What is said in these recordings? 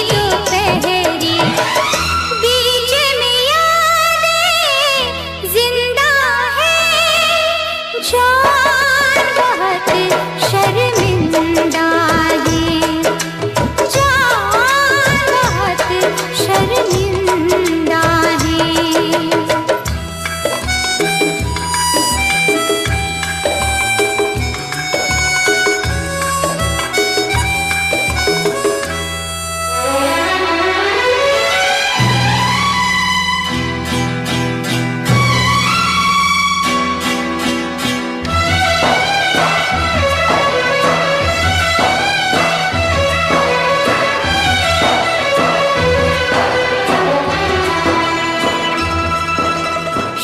दोपहरी, बीच में यादें जिंदा है, जान बहुत शर्मिंदा है, जान बहुत शर्मिंदा है।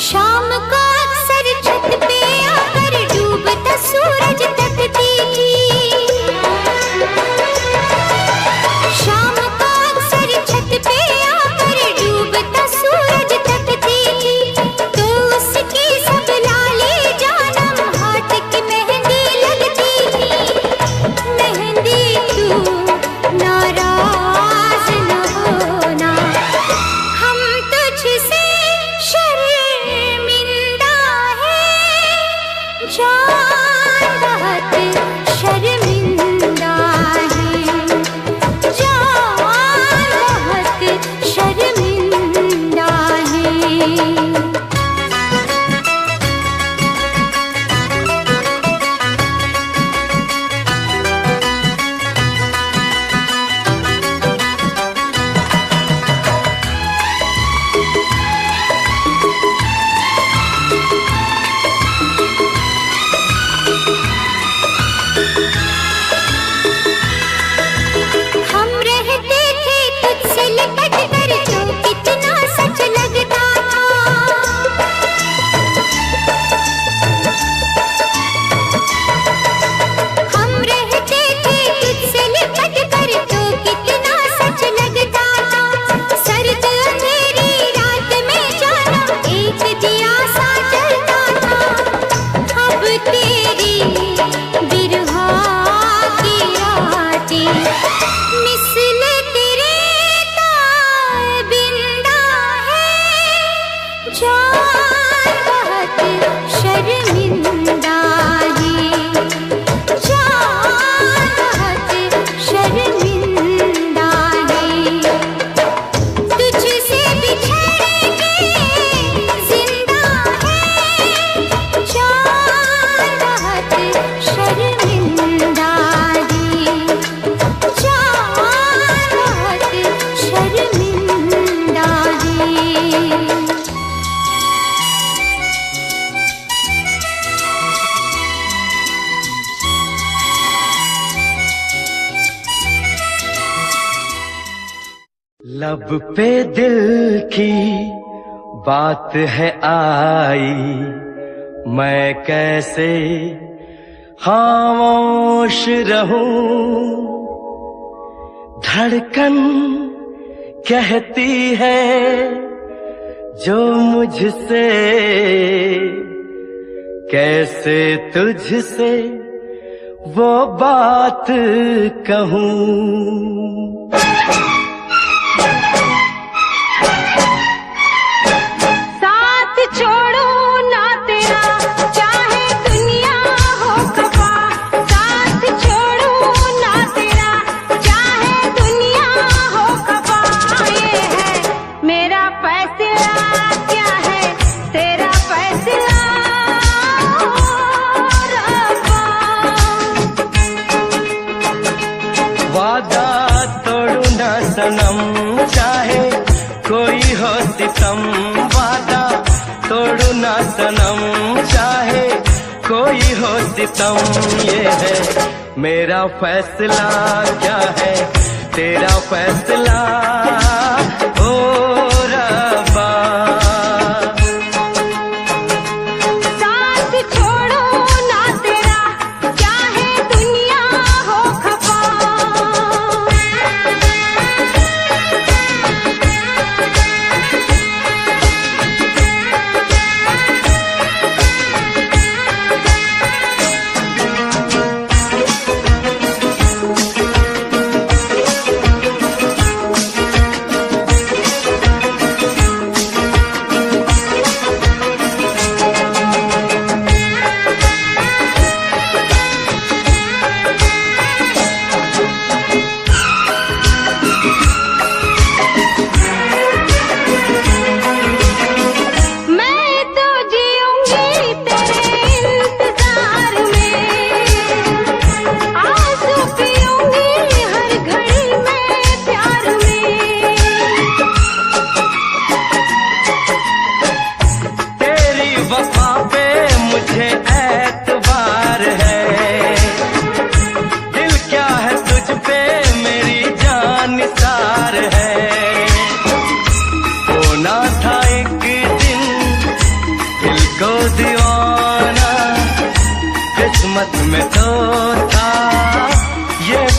शाम को अक्सर छत पे आकर डूबता सूरज तकती थी, शाम को अक्सर छत पे आकर डूबता सूरज तकती थी, तो उसकी सब लाली जानम हाथ की मेहंदी लगती थी। मेहंदी तू नाराज न होना, हम तुझसे शर्मिंदा है, जान बहुत शर्मिंदा है, जान बहुत शर्मिंदा है। हम रहते थे तुझसे लिपट कर तो कितना सच लगता था, हम रहते थे तुझसे लिपट कर तो कितना सच लगता था। सर्द अंधेरी रात में जाना एक दिया सा जलता था, अब तेरी बिरहा की रातें मिसल तेरे ताबिंदा है, जान बहुत शर्मिंदा है, जान बहुत शर्मिंदा है। तुझसे बिछड़ के जिंदा है, जान बहुत शर्मिंदा है, जान बहुत शर्मिंदा है। लब पे दिल की बात है आई, मैं कैसे खामोश रहूं। धड़कन कहती है जो मुझसे, कैसे तुझसे वो बात कहूं। साथ छोड़ो ना तेरा चाहे दुनिया हो खफा, साथ छोड़ो ना तेरा चाहे दुनिया हो खफा। ये है मेरा फैसला, क्या है तेरा फैसला रब्बा। वादा तोड़ू ना सनम चाहे कोई हो सितम, वादा तोड़ू ना सनम चाहे कोई हो सितम। ये है मेरा फैसला, क्या है तेरा फैसला ओ रब्बा। साथ छोड़ो ना तेरा चाहे दुनिया हो खफा।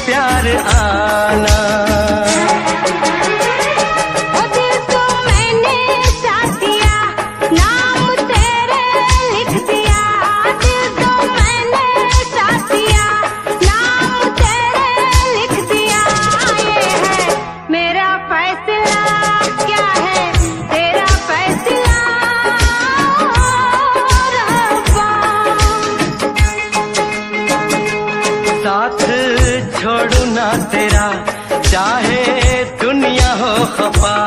प्यार आना। ओ दिल को मैंने साथ दिया, नाम तेरे लिख दिया। दिल को मैंने साथ दिया, नाम तेरे लिख दिया। ये है मेरा फैसला, क्या है तेरा फैसला रब्बा। साथ छोड़ू ना तेरा, चाहे दुनिया हो खफा।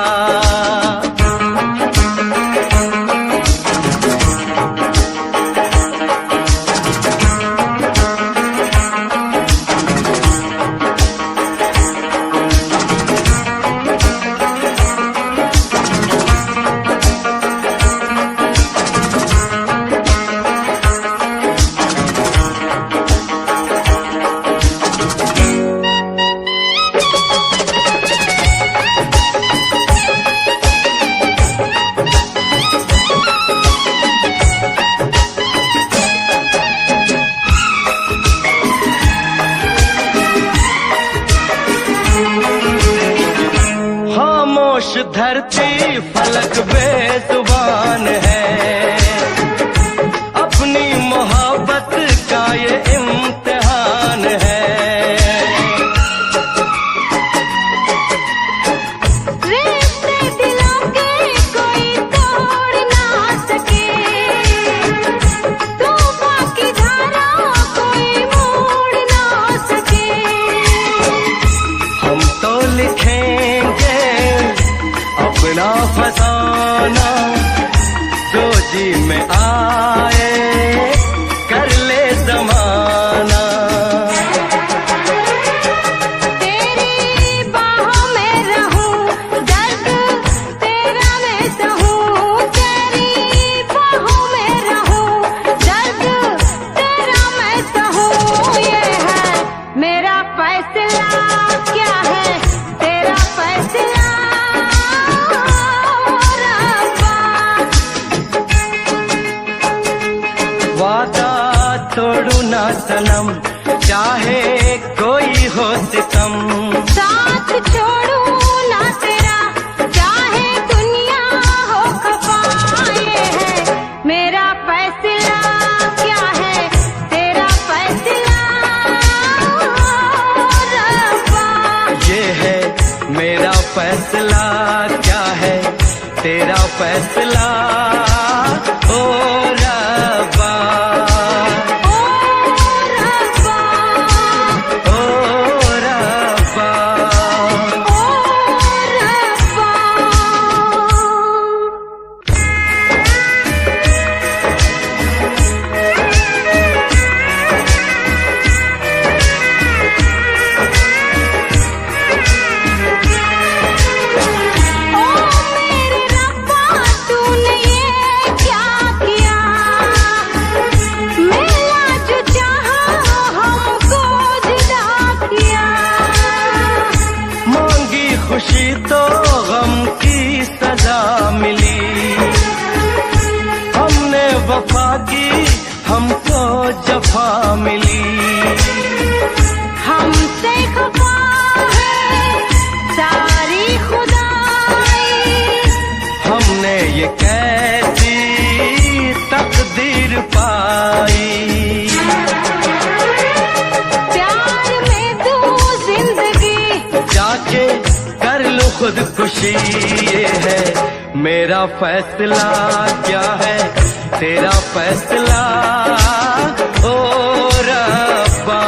खामोश धरती फलक बेजुबान है, अपनी मोहब्बत का ये इम्तिहान है। रिश्ते दिलों के कोई तोड़ ना सके, तूफान की धारा कोई मोड़ ना सके। हम तो लिखेंगे अपना फसाना, जो जी में आए कर ले जमाना। तेरी बाहों में रहूं, दर्द तेरा मैं सहूं। तेरी बाहों में रहूं, दर्द तेरा मैं सहूं। ये है मेरा फैसला, क्या है तेरा फैसला रब्बा। वादा तोड़ू ना सनम, चाहे कोई हो सितम। साथ छोड़ू ना तेरा, चाहे दुनिया हो खफा। ये है मेरा फैसला, क्या है तेरा फैसला रब्बा। ये है मेरा फैसला, क्या है तेरा फैसला ओ रब्बा। ओ रब्बा, ओ रब्बा। ओ रब्बा। ओ मेरे रब्बा, तूने ये क्या किया। मेरा जो चाहा हमको जुदा किया। मांगी खुशी तो गम की सजा मिली, हमने वफा की हमको जफा मिली। हमसे खफा है सारी खुदाई, हमने ये कैसी तकदीर पाई। प्यार में तू जिंदगी जाके कर लो खुदकुशी। ये है मेरा फैसला, क्या है तेरा फैसला ओ रब्बा।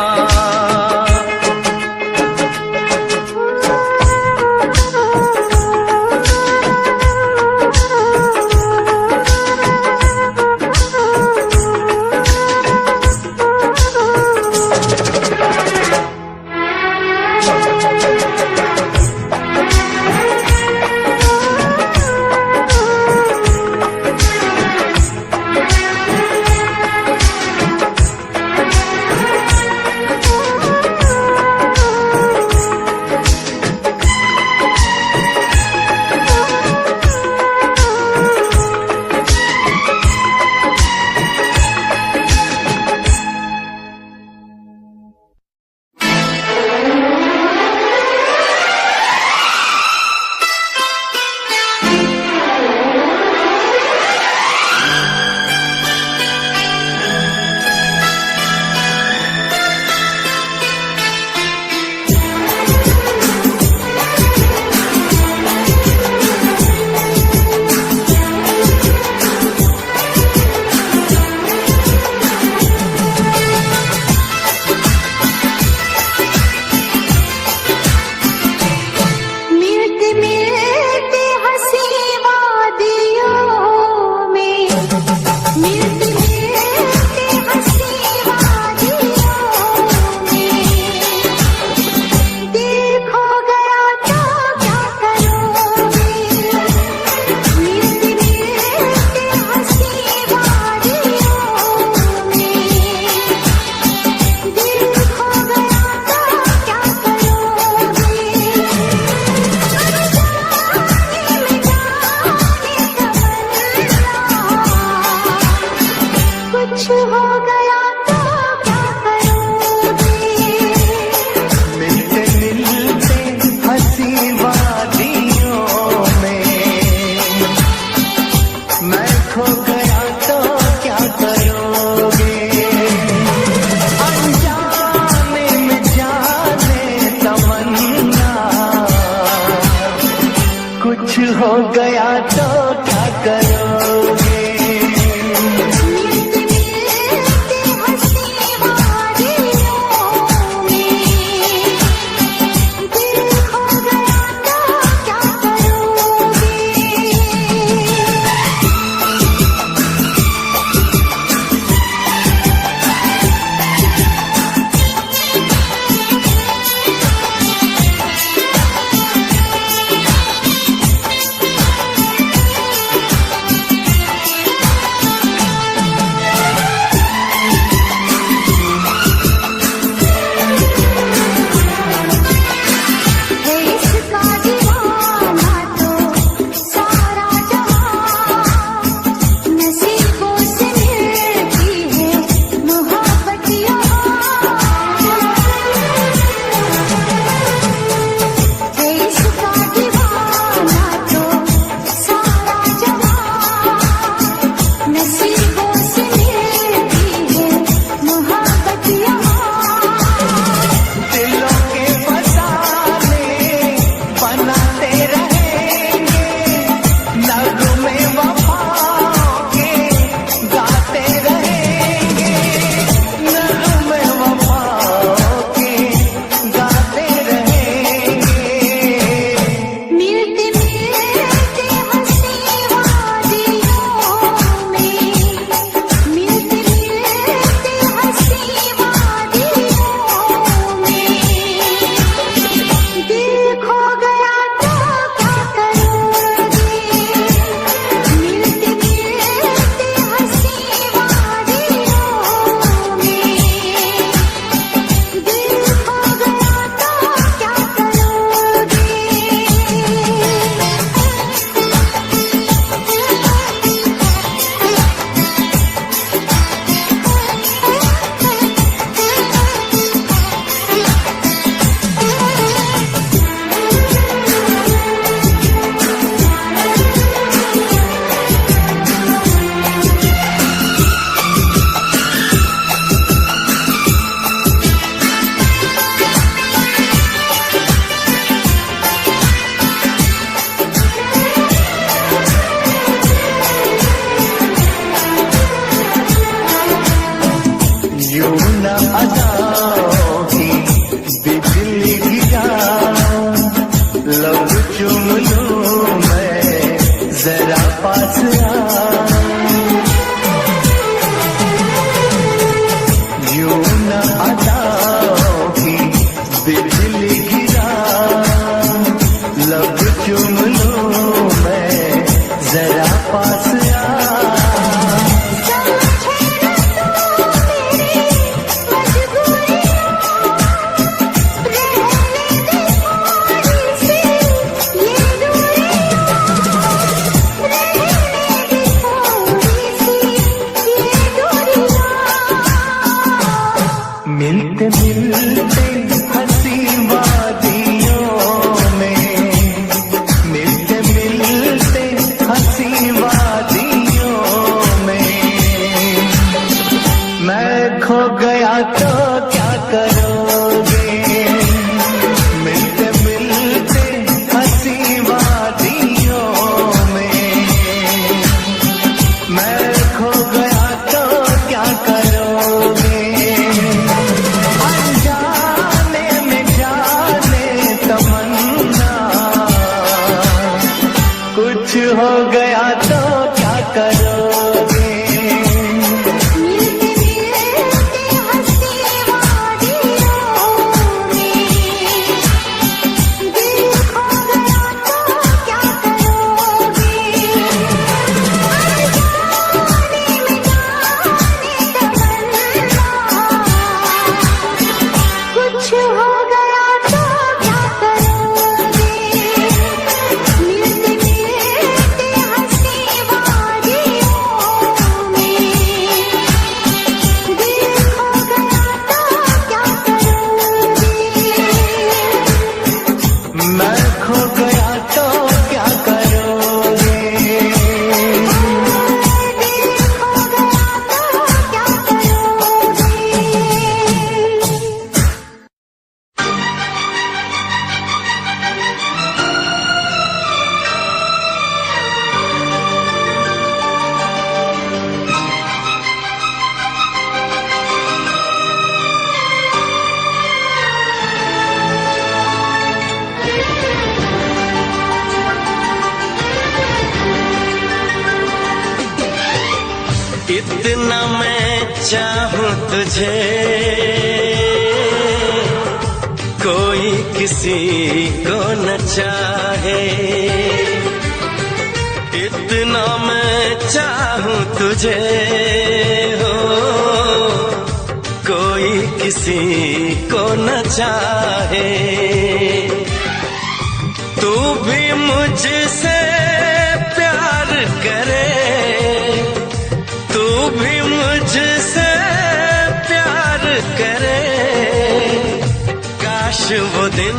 बिजली गिरा लब चुम लूं मैं जरा पास आ। मिलते मिलते हंसी वादियों में, मिलते मिलते हंसी वादियों में, मैं खो गया तो क्या करोगे? मिलते मिलते हंसी वादियों में, मैं खो गया तो क्या करोगे? कुछ हो गया तो क्या करोगे? मिलते मिलते हंसी वादियों में, दिल खो गया तो क्या करोगे? अनजाने में जाने तमन्ना, कुछ हो गया तो क्या करोगे? मिलते मिलते हंसी वादियों में, दिल खो गया तो क्या करोगे? मैं खो गया तो क्या करोगे? दिल खो गया तो क्या करोगे? इतना मैं चाहूं तुझे, कोई किसी को न चाहे। इतना मैं चाहूं तुझे हो, कोई किसी को न चाहे। तू भी मुझसे प्यार करे, तू भी मुझसे प्यार करे, काश वो दिन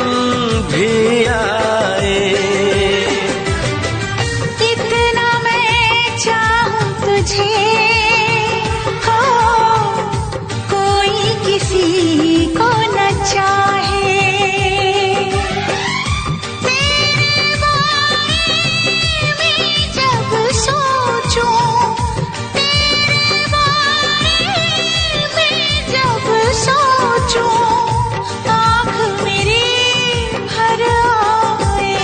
भी आए। इतना मैं चाहूं तुझे हो, कोई किसी को न चाहे। तेरे बारे में जब सोचूं, तेरे बारे में जब सोचूं, आँख मेरी भर आए।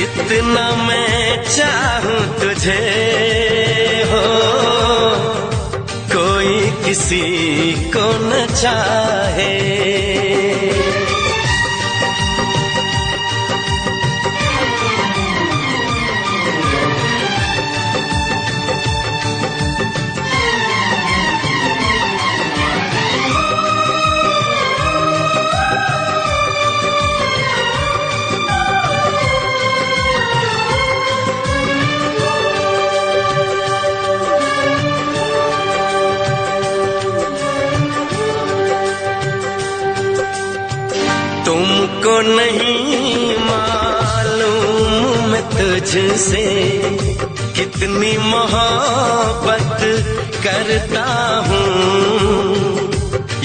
इतना मैं चाहूं तुझे हो, कोई किसी को न चाहे। तुमको नहीं मालूम मैं तुझसे कितनी मोहब्बत करता हूँ।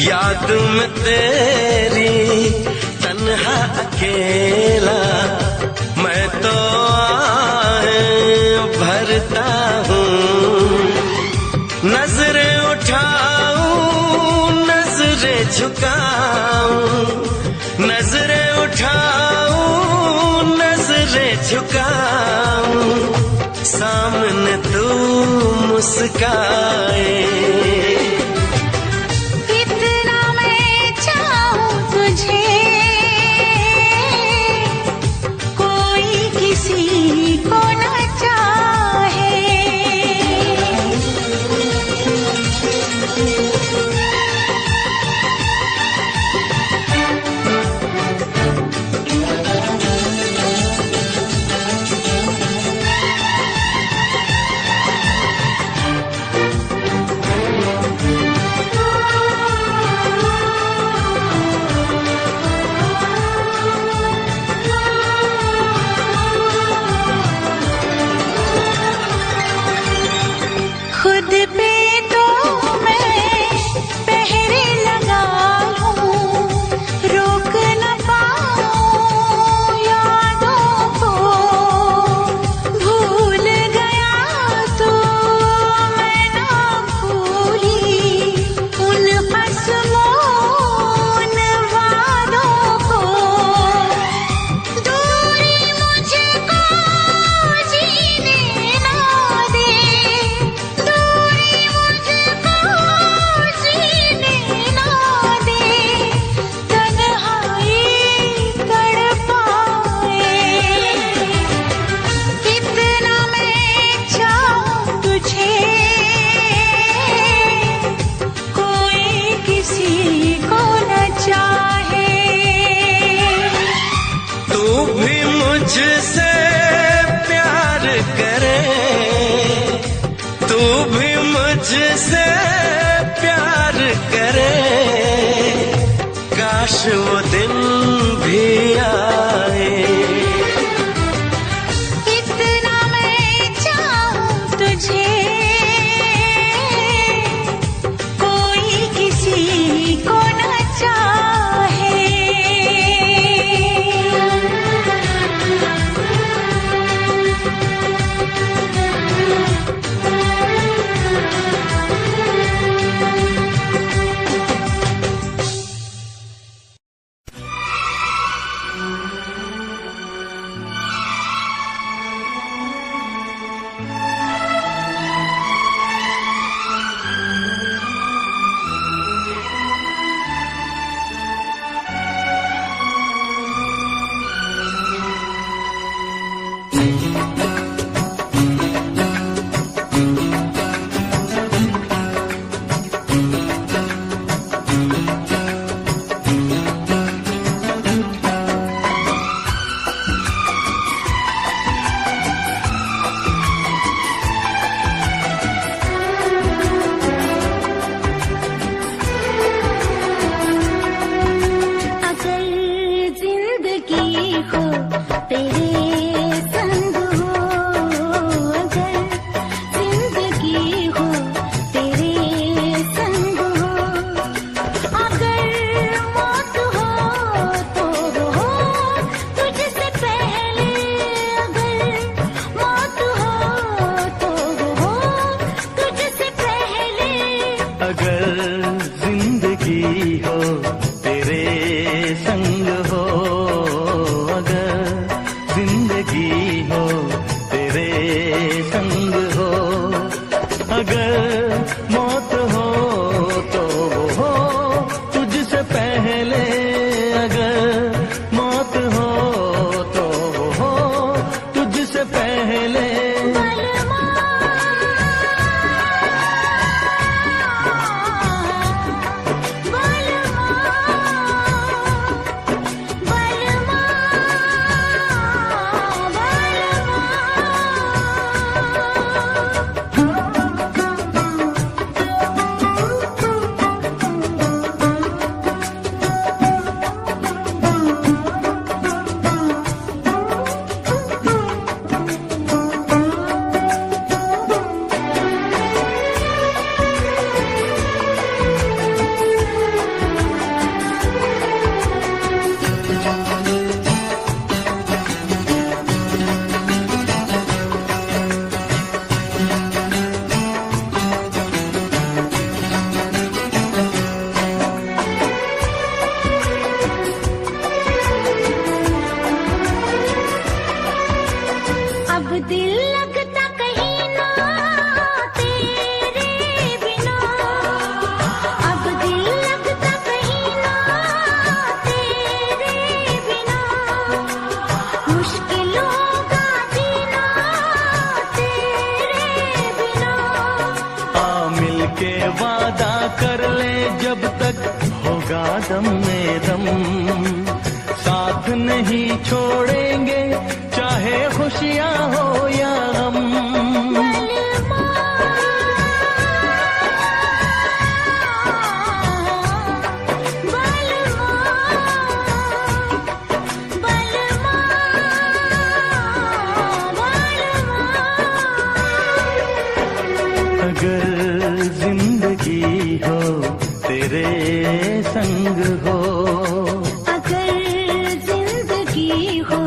याद में तेरी तन्हा अकेला मैं तो आहें भरता हूँ। नजरें उठाऊं नजरें झुकाऊं, नजरें उठाऊं नजरें झुकाऊं, सामने तू मुस्काए। इतना मैं चाहूं मुझसे प्यार करे, तू भी मुझसे प्यार करे, काश वो दिन भी आए। इतना मैं चाहूं तुझे, कोई किसी को न चाहे। दम में दम, साथ नहीं छोड़ेंगे चाहे खुशियाँ हो या गम। अगर जिंदगी हो तेरे संग हो, अगर जिंदगी हो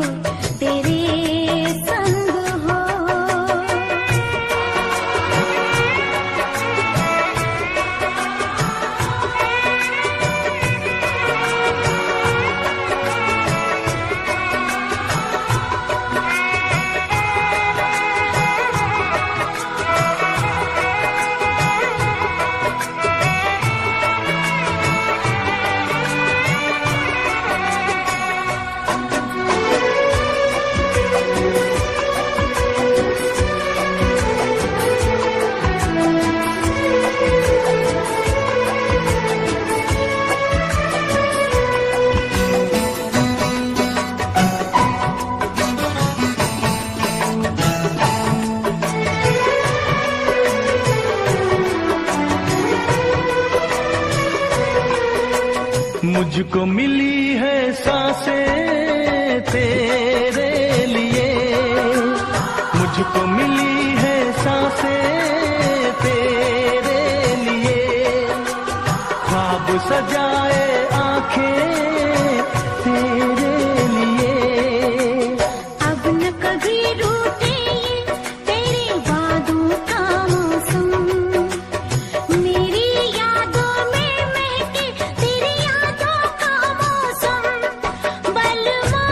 सांसें तेरे लिए, मुझको मिली है सांसें तेरे लिए, ख्वाब सजाए आंखें तेरे लिए। अब न कभी रूठे तेरे वादों का मौसम, मेरी यादों में महके तेरी यादों का मौसम। बलवा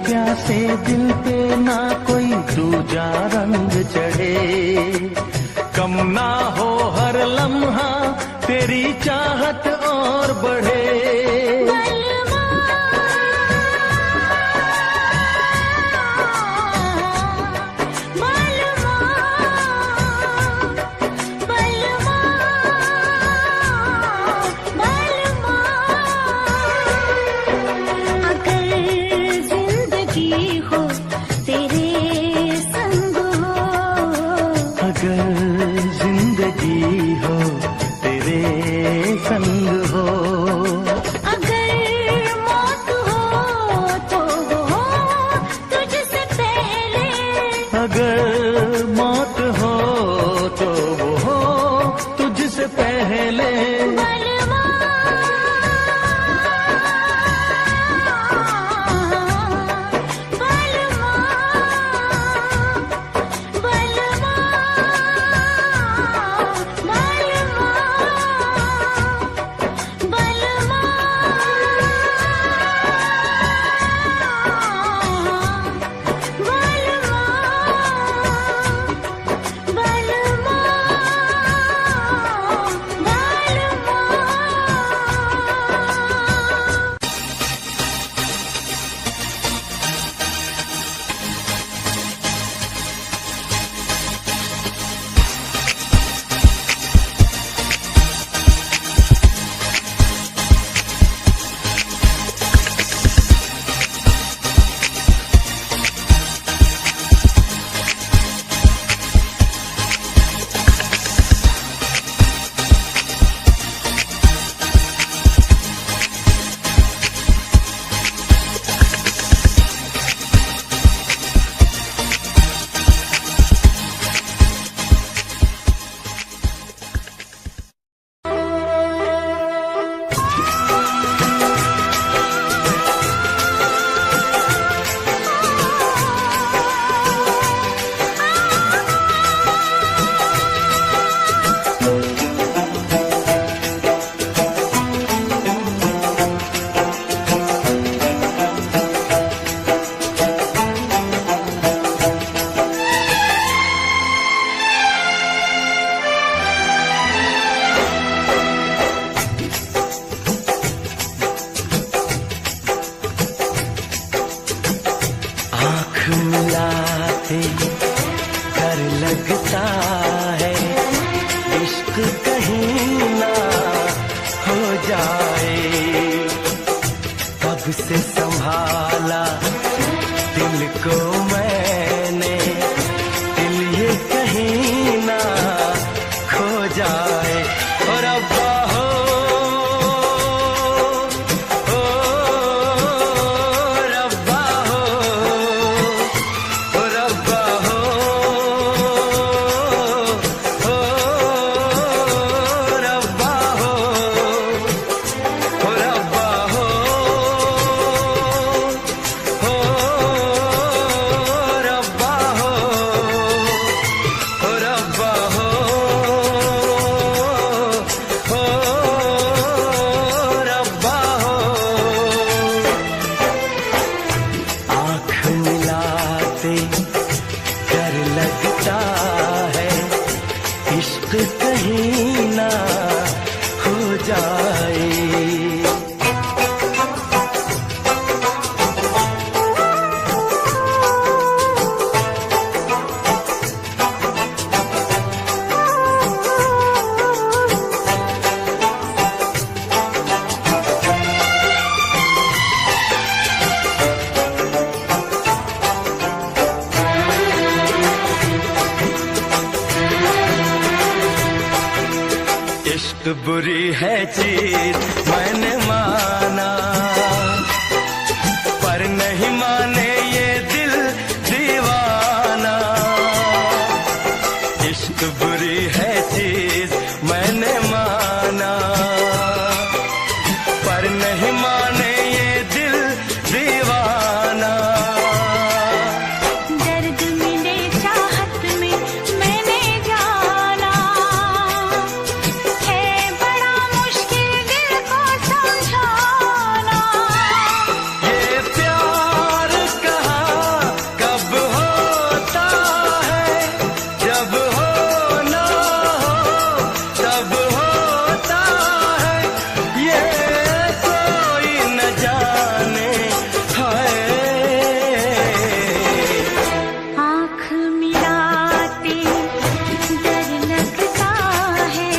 प्यासे दिल पे ना कोई दूजा रंग चढ़े, कम ना हो हर लम्हा तेरी चाहत और बढ़े। अगर मौत हो तो वो हो तुझसे पहले। मिलाते डर लगता है, इश्क कहीं ना हो जाए। कब से संभाला दिल को मैंने, दिल ये कहीं ना खो जाए। जाए। ओ रब्बा हो, ओ रब्बा हो, ओ रब्बा हो, ओ रब्बा हो, ओ रब्बा हो, ओ रब्बा हो, ओ रब्बा हो, ओ रब्बा हो। आँख मिलाते डर लगता है, इश्क कहीं ना हो जाए। इश्क बुरी है चीज मैंने माना, पर नहीं माने ये दिल दीवाना। इश्क बुरी है चीज मैंने माना, पर नहीं माने ये दिल दीवाना। दर्द मिले चाहत में मैंने जाना, है बड़ा मुश्किल दिल को समझाना। ये प्यार कहाँ कब होता है, जब होना हो तब होता है। ये कोई न जाने हाय। आँख मिलाते डर लगता है,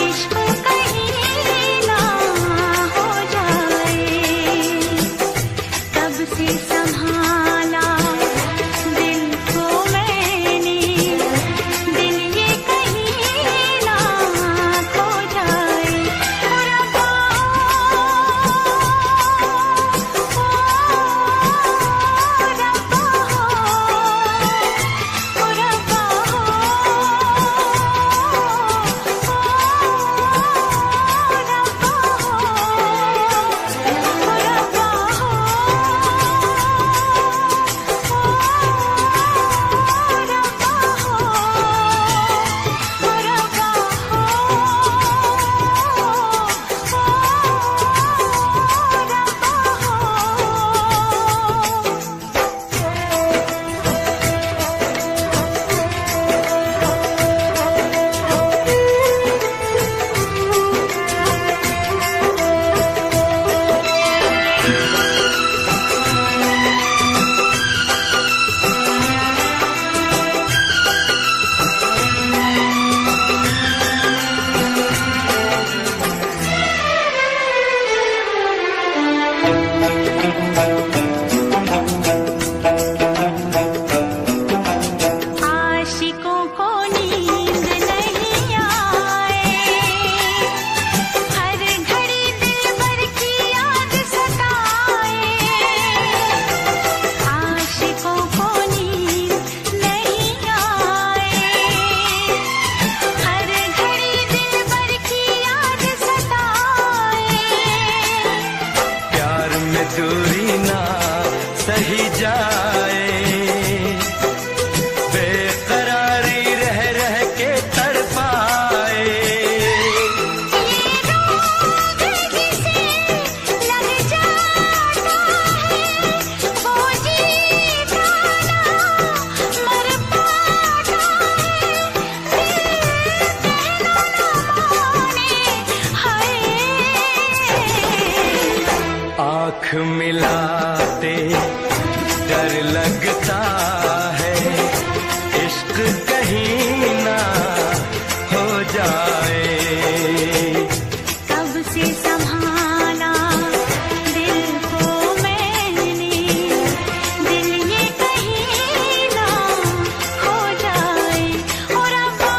इश्क कहीं ना हो जाए। तब से संभाला दिल को मैंने, दिल ये कहीं ना खो जाए। ओ रब्बा हो, ओ रब्बा हो, ओ रब्बा हो, आशिकों को नींद नहीं आए, हर घड़ी दिल भर की याद सताए। आशिकों को नींद नहीं आए, हर घड़ी दिल भर की याद सताए। प्यार में दूरी ना सही जाए, बेकरारी रह रह के तड़पाए। जिसे लग जाता है वो जीता ना मर पाता है। दिल कहना ना माने हाय। आँख मिलाते डर लगता है, इश्क कहीं ना हो जाए। कब से संभाला दिल को मैंने, दिल ये कहीं ना खो जाए। ओ रब्बा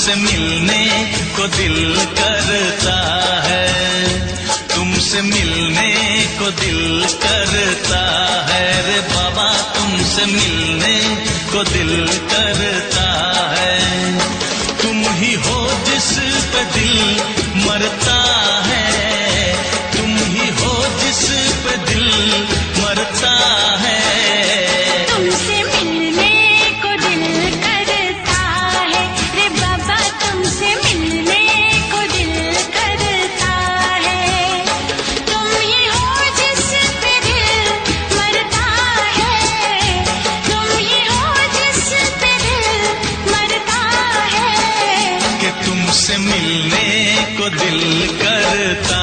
तुमसे मिलने को दिल करता है, तुमसे मिलने को दिल करता है रे बाबा, तुमसे मिलने को दिल करता है। तुम ही हो जिस पे दिल मरता है, तुम ही हो जिस पे दिल मरता है। तुमसे मिलने को दिल करता है रे बाबा, तुमसे मिलने को दिल करता है। तुम ही हो जिस पे दिल मरता है, तुम ही हो जिस पे दिल मरता है। कि तुमसे मिलने को दिल करता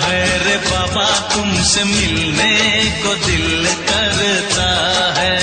है रे बाबा, तुमसे मिलने को दिल करता है।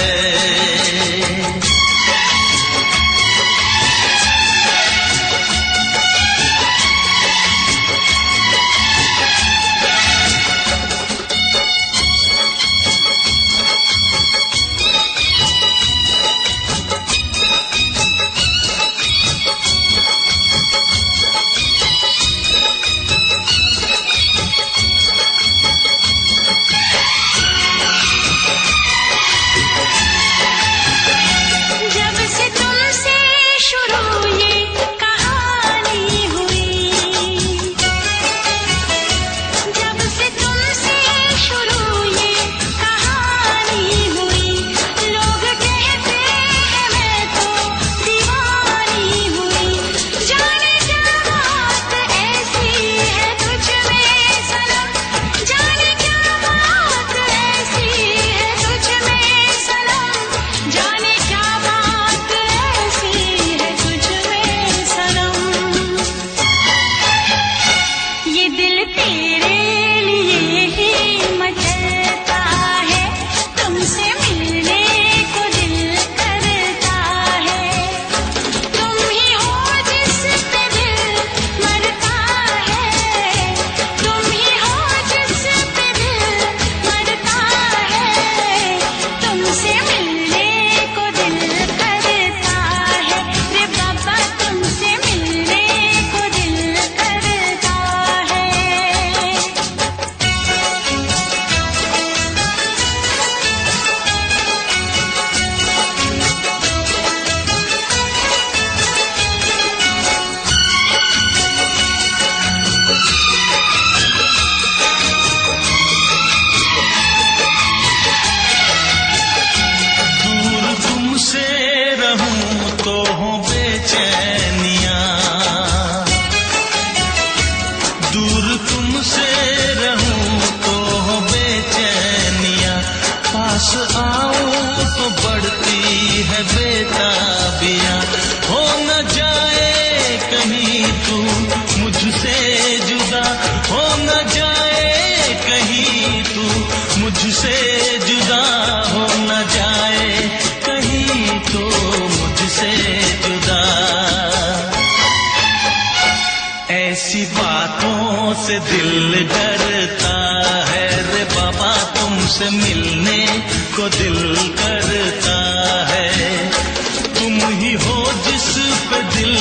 जब से तुमसे शुरू ये कहानी हुई, जब से तुमसे शुरू ये कहानी हुई, लोग कहते हैं मैं तो दीवानी हुई। जाने क्या बात ऐसी है तुझ में सनम, जाने क्या बात ऐसी है तुझ में सनम, जाने क्या बात ऐसी है तुझ में सनम। ये दिल तेरे लिए ही मचलता है, तुमसे मिलने को दिल करता है। तुम ही हो जिस पे दिल मरता है, तुम ही हो जिस पे दिल मरता है। तुमसे मिलने को दिल करता है रे बाबा, तुमसे मिलने को दिल करता है। दूर तुमसे रहूं तो हो बेचैनियां, दूर तुमसे रहूं तो हो बेचैनियां, पास आऊं तो बढ़ती है बेताबियां। हो न जाए कहीं तू मुझसे जुदा, हो न जाए कहीं तू मुझसे जुदा, हो न जाए कहीं तो मुझसे जुदा। ऐसी बातों से दिल डरता है रे बाबा, तुमसे मिलने को दिल करता है। तुम ही हो जिस पे दिल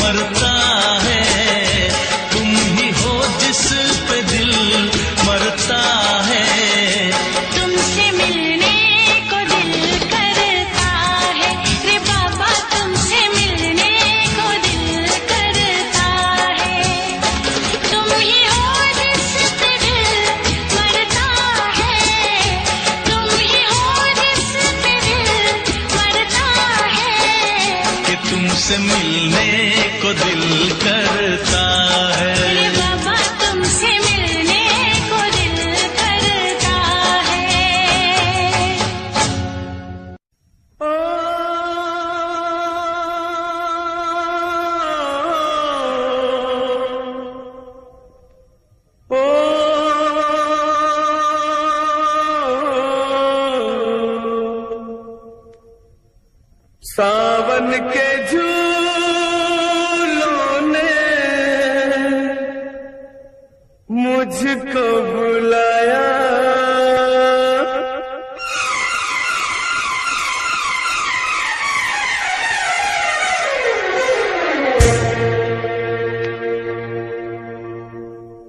मरता है, तुम ही हो जिस पे दिल मरता है। तुमसे मिलने को दिल करता है रे बाबा, तुमसे मिलने को दिल करता है। तुम ही हो जिस पे दिल मरता है, तुम ही हो जिस पे दिल मरता है। कि तुमसे मिलने को दिल करता है रे बाबा, तुमसे मिलने को दिल करता है। सावन के झूलों ने मुझको बुलाया,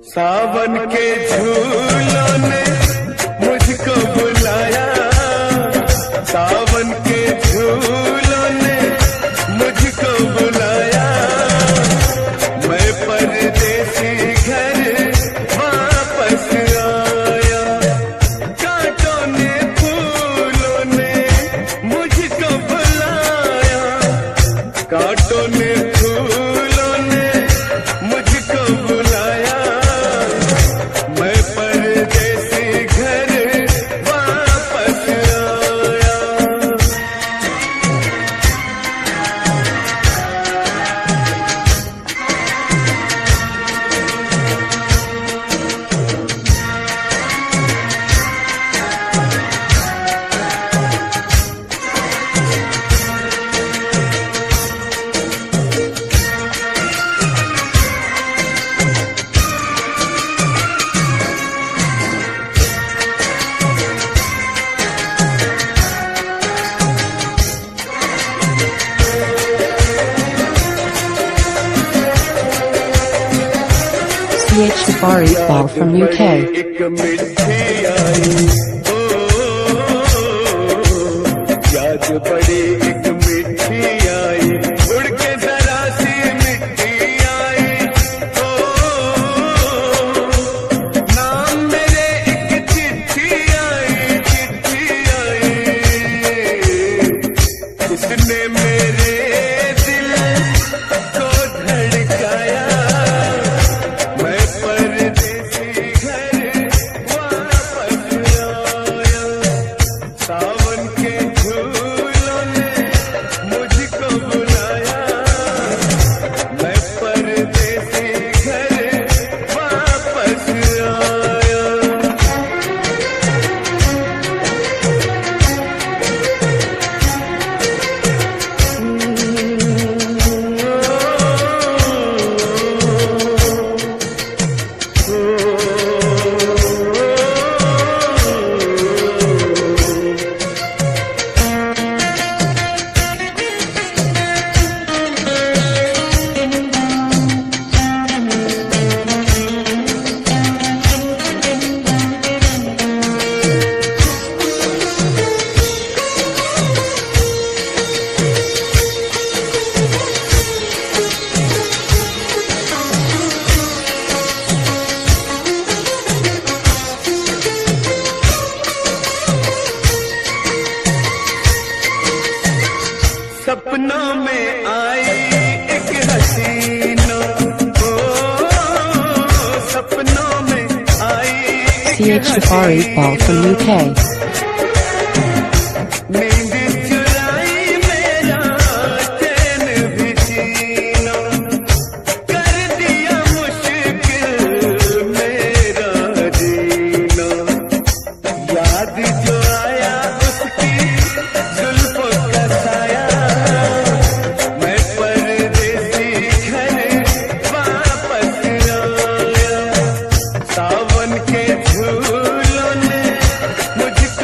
सावन के झूलों ने मुझको बुलाया, सावन के झूलों ने मुझको बुलाया। मैं परदेसी घर वापस आया, कांटों ने फूलों ने मुझको बुलाया, कांटों ने फूलों ने मुझको बुलाया। मैं परदेसी घर वापस आया। CH Safari Ball from UK. एक मिठी आई, याद बड़ी एक मिठी आई, उड़ के जरा सी मिट्टी आई। नाम मेरे एक चिट्ठी आई, चिट्ठी आई, किसने मेरे दिल को धड़काया। मैं परदेसी घर वापस आया, सावन के झूलों ने मुझको बुलाया। मैं परदेसी घर वापस आया। सपनों में आई एक हसीना, सपनों में आई एक CH Safari Ball from UK. नींद चुराई मेरा चैन भी जीना, कर दिया मुश्किल मेरा जीना। याद जो आया उसकी जुल्फों का साया। मैं परदेसी घर वापस आया, सावन के झूलों ने मुझको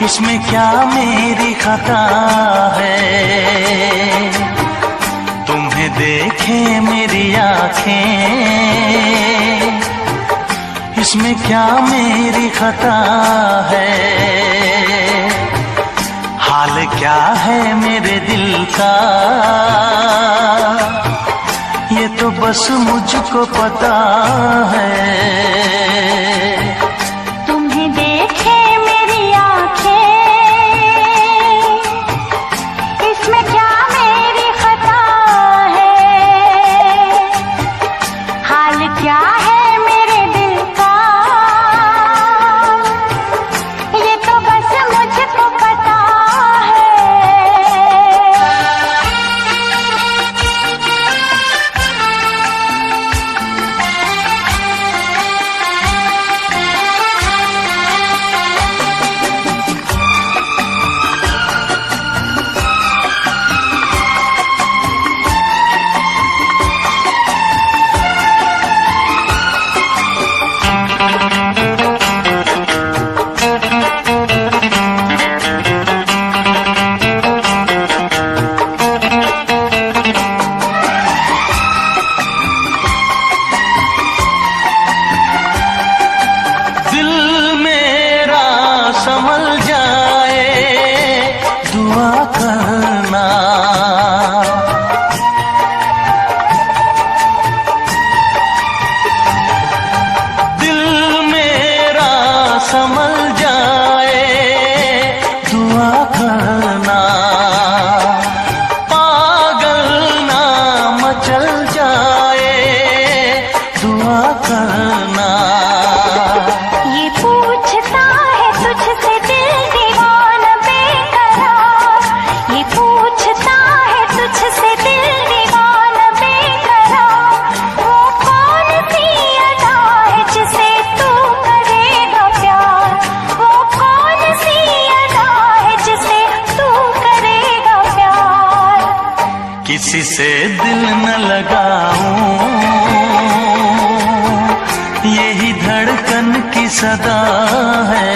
इसमें क्या मेरी खता है, तुम्हें देखे मेरी आँखें, इसमें क्या मेरी खता है, हाल क्या है मेरे दिल का, ये तो बस मुझको पता है। तुम्हें देखे मेरी आँखें, इसमें क्या मेरी खता है, हाल क्या है मेरे दिल का, ये तो बस मुझको पता है। संभल जाए दुआ करना, दिल मेरा संभल जाए दुआ करना, पागल ना मचल जाए दुआ करना। ये पूछता है तुझसे दिल दीवाना बेकरार, ये पूछता है तुझसे दिल दीवाना बेकरार, वो कौन सी अदा है जिसे तू करेगा प्यार, वो कौन सी अदा है जिसे तू करेगा प्यार। किसी से दिल न लगाऊं, यही धड़कन की सदा है,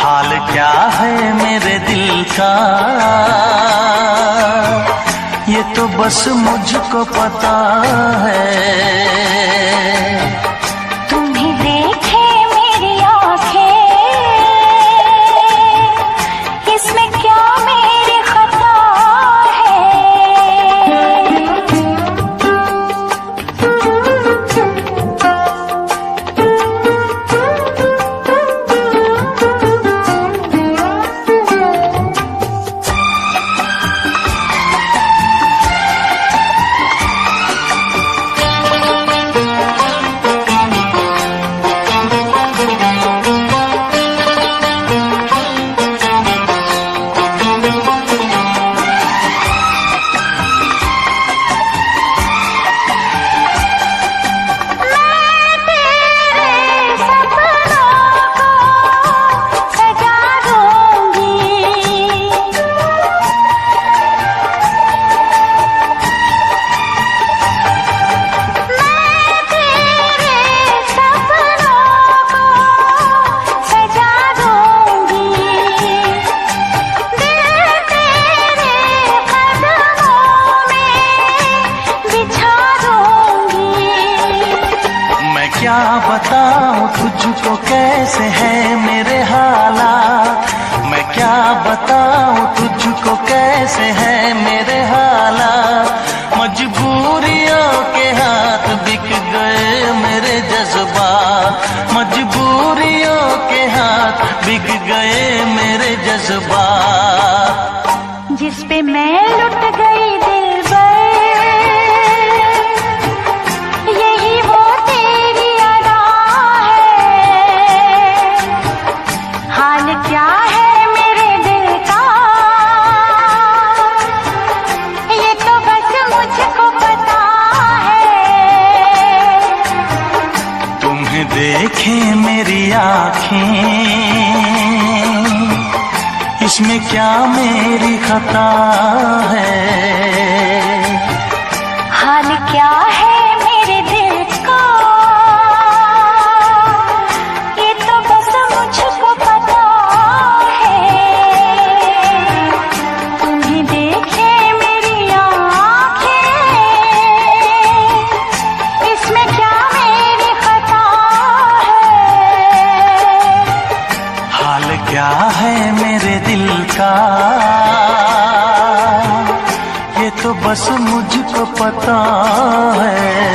हाल क्या है मेरे दिल का, ये तो बस मुझको पता है। तुम्हें देखे मेरी आँखें, इसमें क्या मेरी खता है। क्या बताऊं तुझको कैसे है मेरे हालात, मैं क्या बताऊं तुझको कैसे है मेरे हालात, मजबूरियों के हाथ बिक गए मेरे जज्बात, मजबूरियों के हाथ बिक गए मेरे जज्बात। जिस पे मैं लुट गई दिलबर, यही वो तेरी अदा है, हाल क्या है मेरे दिल का, ये तो बस मुझको पता है। तुम्हें देखे मेरी आँखें, इसमें क्या मेरी खता है, हाल क्या है मेरे दिल का, ये तो बस मुझको क्या है मेरे दिल का ये तो बस मुझको पता है।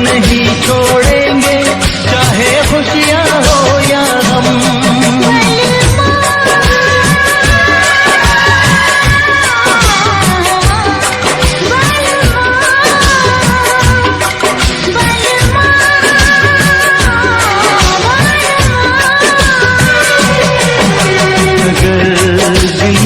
नहीं छोड़ेंगे चाहे खुशियाँ हो या गम। अगर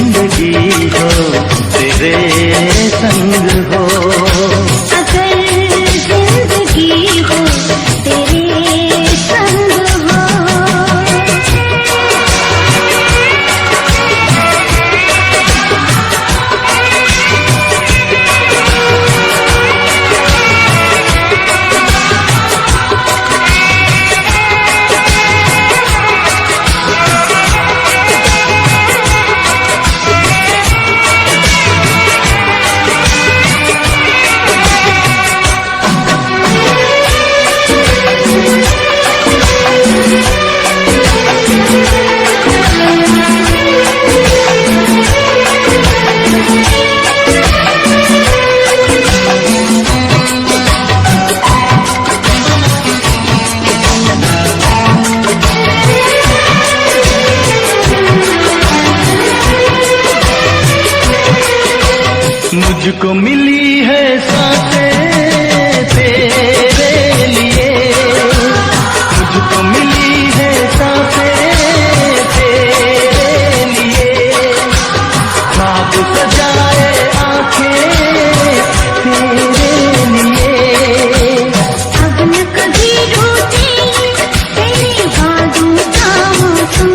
मुझको मिली है सांसें तेरे लिए, मुझको मिली है सांसें तेरे लिए, ख्वाब सजाए आंखें तेरे लिए। अब न कभी रूठेंगे तेरी यादों का मौसम,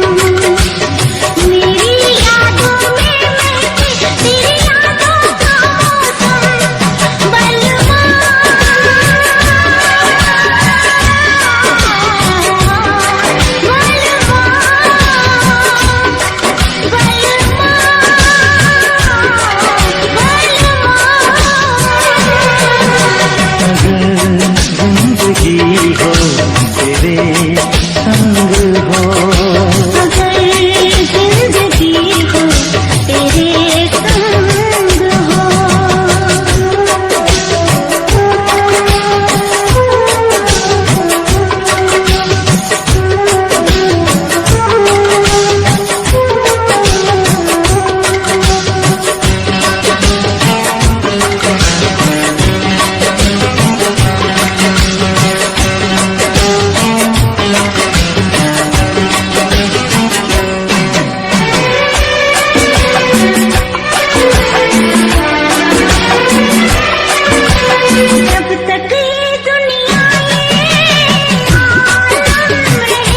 मेरी यादों में महके तेरी यादों का मौसम। बलवा जिंदगी हो तेरे संग हो, अगर जिंदगी हो तेरे संग हो। जब तक ये दुनिया ये आलम रहे,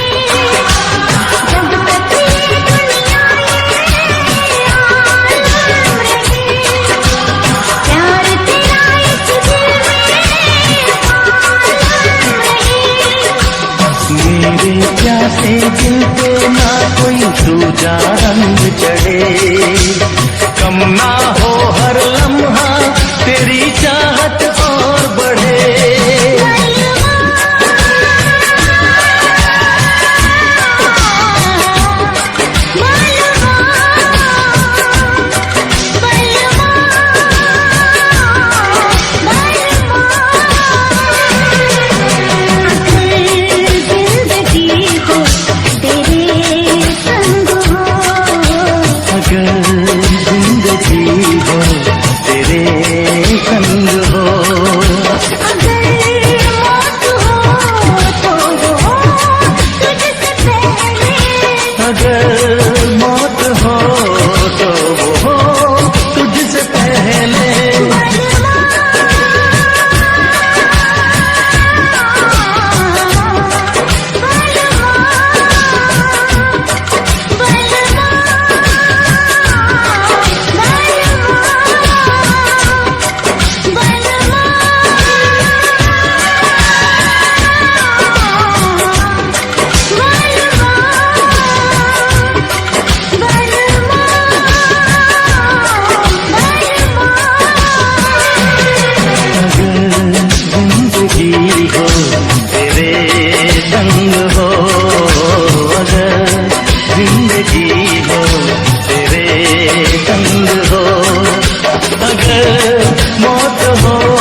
जब तक ये दुनिया ये आलम रहे, प्यार तेरा इस दिल में आलम रहे। मेरे प्यासे दिल पे ना कोई दूजा रंग चढ़े, कम ना हो हर लम्हा तेरी चाहत और बढ़े। जिंदगी हो तेरे संग हो, अगर जिंदगी हो तेरे संग हो, अगर मौत हो तो वो तुझसे पहले। अगर मौत हो